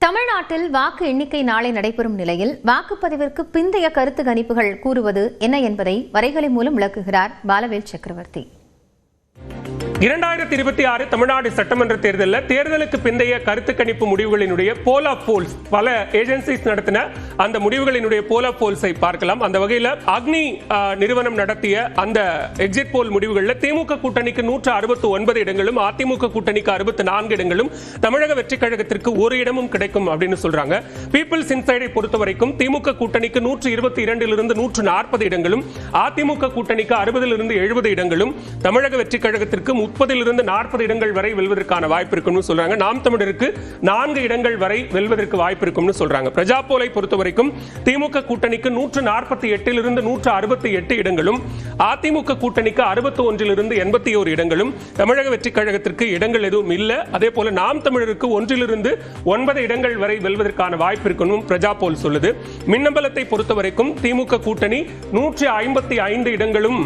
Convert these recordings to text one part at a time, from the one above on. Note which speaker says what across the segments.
Speaker 1: தமிழ்நாட்டில் வாக்கு எண்ணிக்கை நாளை நடைபெறும் நிலையில் வாக்குப்பதிவிற்கு பிந்தைய கருத்து கணிப்புகள் கூறுவது என்ன என்பதை வரைகலை மூலம் விளக்குகிறார் பாலவேல் சக்கரவர்த்தி.
Speaker 2: 2026 தமிழ்நாடு சட்டமன்ற தேர்தலில் தேர்தலுக்கு பிந்தைய கருத்து கணிப்பு முடிவுகளினுடைய போல் ஆஃப் போல்ஸ் பல ஏஜென்சிஸ் நடத்தின அந்த முடிவுகளினுடைய போல் ஆஃப் போல்ஸை பார்க்கலாம். அந்த வகையில் அக்னி நிறுவனம் நடத்திய அந்த எக்ஸிட் போல் முடிவுகளில் திமுக கூட்டணிக்கு 169 இடங்களும் அதிமுக கூட்டணிக்கு 64 இடங்களும் தமிழக வெற்றிக் கழகத்திற்கு ஒரு இடமும் கிடைக்கும் அப்படின்னு சொல்றாங்க. பீப்பிள்ஸ் இன்சைடை பொறுத்த வரைக்கும் திமுக கூட்டணிக்கு 122 140 இடங்களும் அதிமுக கூட்டணிக்கு 60 70 இடங்களும் தமிழக வெற்றிக் கழகத்திற்கு 30 40 இடங்கள் வரை வெல்வதற்கான வாய்ப்பு இருக்கும்னு சொல்றாங்க. நாம் தமிழருக்கு 4 இடங்கள் வரை வெல்வதற்கு வாய்ப்பு இருக்கும்னு சொல்றாங்க. பிரஜா போலை பொறுத்த வரைக்கும் திமுக கூட்டணிக்கு 148 168 இடங்களும் அதிமுக கூட்டணிக்கு 61 81 இடங்களும் தமிழக வெற்றிக் கழகத்திற்கு இடங்கள் எதுவும் இல்லை. அதே போல நாம் தமிழருக்கு 1 9 இடங்கள் வரை வெல்வதற்கான வாய்ப்பு இருக்கணும் பிரஜா போல் சொல்லுது. மின்னம்பலத்தை பொறுத்த வரைக்கும் திமுக கூட்டணி 155 இடங்களும்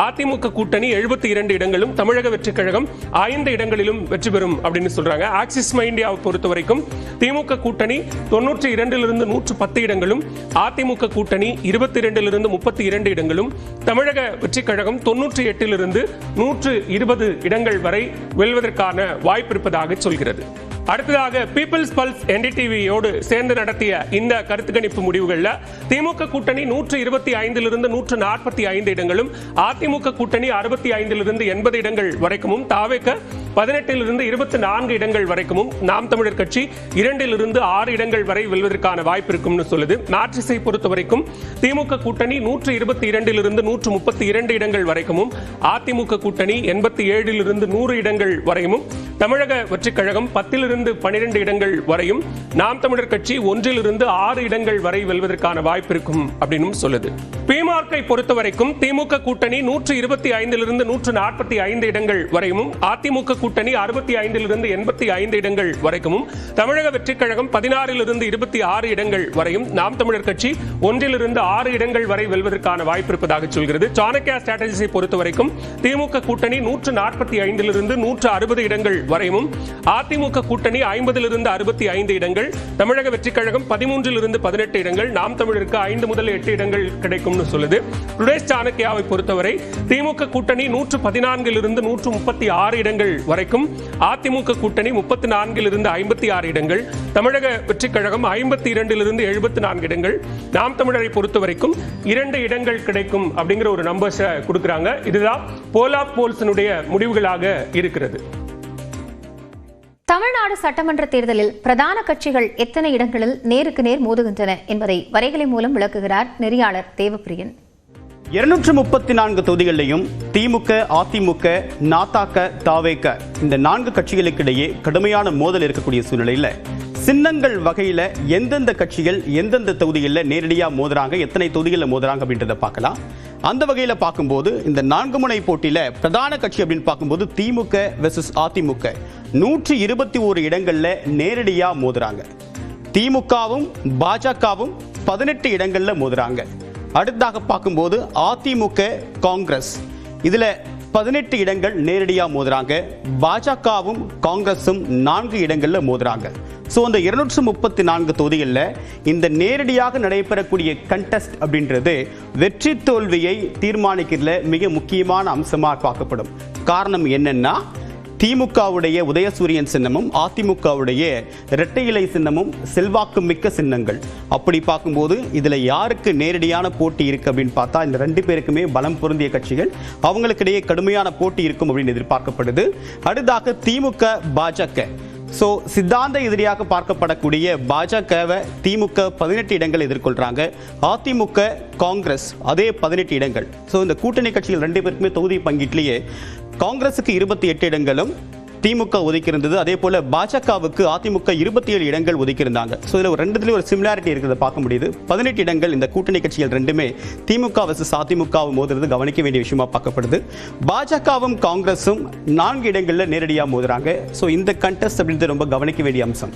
Speaker 2: அதிமுக கூட்டணி 72 இடங்களும் தமிழக வெற்றிக் கழகம் 5 இடங்களிலும் வெற்றி பெறும் அப்படின்னு சொல்றாங்க. ஆக்சிஸ் இந்தியாவை பொறுத்த வரைக்கும் திமுக கூட்டணி 92 110 இடங்களும் அதிமுக கூட்டணி 22 32 இடங்களும் தமிழக வெற்றிக் கழகம் 98 120 இடங்கள் வரை வெல்வதற்கான வாய்ப்பு இருப்பதாக சொல்கிறது. அடுத்ததாக பீப்பிள்ஸ் பல்ஸ் என்டிடிவியோடு சேர்ந்து நடத்திய இந்த கருத்து கணிப்பு முடிவுகளில் திமுக கூட்டணி 125 145 இடங்களும் அதிமுக கூட்டணி 65 80 இடங்கள் வரைக்கும் தாவேக 18 24 இடங்கள் வரைக்கும் நாம் தமிழர் கட்சி 2 6 இடங்கள் வரை வெல்வதற்கான வாய்ப்பு இருக்கும்னு சொல்லுது. மேட்ரிக்ஸை பொறுத்த வரைக்கும் திமுக கூட்டணி 122 132 இடங்கள் வரைக்கும் அதிமுக கூட்டணி 87 100 இடங்கள் வரையும் தமிழக வெற்றிக் கழகம் 10 12 இடங்கள் வரையும் நாம் தமிழர் கட்சி 1 6 இடங்கள் வரை வெல்வதற்கான வாய்ப்பு இருக்கும் அப்படின்னு சொல்லுது. பிமார்க்கை பொறுத்த வரைக்கும் திமுக கூட்டணி 125 145 இடங்கள் வரையும் அதிமுக கூட்டணி 65 85 இடங்கள் வரைக்கும் தமிழக வெற்றிக் கழகம் 16 26 இடங்கள் வரையும் நாம் தமிழர் கட்சி 1 6 இடங்கள் வரை வெல்வதற்கான வாய்ப்பு இருப்பதாக சொல்கிறது. சாணக்யா ஸ்ட்ராட்டஜிஸை பொறுத்த வரைக்கும் திமுக கூட்டணி 145 160 இடங்கள் வரையும் அதிமுக கூட்டணி 50 65 இடங்கள் தமிழக வெற்றிக் கழகம் 13 18 இடங்கள் நாம் தமிழருக்கு 5 முதல் 8 இடங்கள் கிடைக்கும் சொல்லுது. டுடேஸ் சாணக்யாவை பொறுத்தவரை திமுக கூட்டணி 114 136 இடங்கள் வரைக்கும் அதிமுக கூட்டணி 34 56 இடங்கள் தமிழக வெற்றிக் கழகம் 52 74 இடங்கள் நாம் தமிழரை பொறுத்த வரைக்கும் 2 இடங்கள் கிடைக்கும் அப்படிங்கிற ஒரு நம்பர்ஸ் கொடுக்கிறாங்க. இதுதான் போல் ஆஃப் போல்ஸினுடைய முடிவுகளாக இருக்கிறது.
Speaker 1: தமிழ்நாடு சட்டமன்ற தேர்தலில் பிரதான கட்சிகள் எத்தனை இடங்களில் நேருக்கு நேர் மோதுகின்றன என்பதை வரைகலை மூலம் விளக்குகிறார் நெறியாளர் தேவப்பிரியன்.
Speaker 3: 234 தொகுதிகளிலையும் திமுக, அதிமுக, நாதாக, தாவேக இந்த 4 கட்சிகளுக்கிடையே கடுமையான மோதல் இருக்கக்கூடிய சூழ்நிலையில் சின்னங்கள் வகையில் எந்தெந்த கட்சிகள் எந்தெந்த தொகுதிகளில் நேரடியாக மோதுறாங்க, எத்தனை தொகுதிகளில் மோதுறாங்க அப்படின்றத பார்க்கலாம். அந்த வகையில் பார்க்கும்போது இந்த 4 முனை போட்டியில் பிரதான கட்சி அப்படின்னு பார்க்கும்போது திமுக வெர்சஸ் அதிமுக 121 இடங்களில் நேரடியாக மோதுறாங்க. திமுகவும் பாஜகவும் 18 இடங்களில் மோதுறாங்க. அடுத்ததாக பார்க்கும்போது அதிமுக, காங்கிரஸ் இதில் 18 இடங்கள் நேரடியாக மோதுறாங்க. பாஜகவும் காங்கிரஸும் 4 இடங்களில் மோதுறாங்க. ஸோ அந்த 234 தொகுதிகளில் இந்த நேரடியாக நடைபெறக்கூடிய கண்டெஸ்ட் அப்படின்றது வெற்றி தோல்வியை தீர்மானிக்கிறதுல மிக முக்கியமான அம்சமாக பார்க்கப்படும். காரணம் என்னன்னா திமுகவுடைய உதயசூரியன் சின்னமும் அதிமுகவுடைய இரட்டை இலை சின்னமும் செல்வாக்கு மிக்க சின்னங்கள். அப்படி பார்க்கும்போது இதில் யாருக்கு நேரடியான போட்டி இருக்கு அப்படின்னு பார்த்தா இந்த 2 பேருக்குமே பலம் பொருந்திய கட்சிகள், அவங்களுக்கிடையே கடுமையான போட்டி இருக்கும் அப்படின்னு எதிர்பார்க்கப்படுது. அடுத்ததாக திமுக, பாஜக. ஸோ சித்தாந்த எதிரியாக பார்க்கப்படக்கூடிய பாஜகவை திமுக 18 இடங்கள் எதிர்கொள்றாங்க. அதிமுக, காங்கிரஸ் அதே 18 இடங்கள். ஸோ இந்த கூட்டணி கட்சிகள் 2 பேருக்குமே தொகுதி பங்கீட்டிலேயே காங்கிரஸுக்கு 28 இடங்களும் திமுக ஒதுக்கியிருந்தது. அதே போல பாஜகவுக்கு அதிமுக 27 இடங்கள் ஒதுக்கியிருந்தாங்க. ஸோ இதில் ரெண்டுத்துலேயும் ஒரு சிமிலாரிட்டி இருக்கிறத பார்க்க முடியுது. 18 இடங்கள் இந்த கூட்டணி கட்சிகள் 2மே திமுக வர்சஸ் அதிமுக மோதுறது கவனிக்க வேண்டிய விஷயமா பார்க்கப்படுது. பாஜகவும் காங்கிரஸும் 4 இடங்களில் நேரடியாக மோதுறாங்க. ஸோ இந்த கண்டெஸ்ட் அப்படின்றது ரொம்ப கவனிக்க வேண்டிய அம்சம்.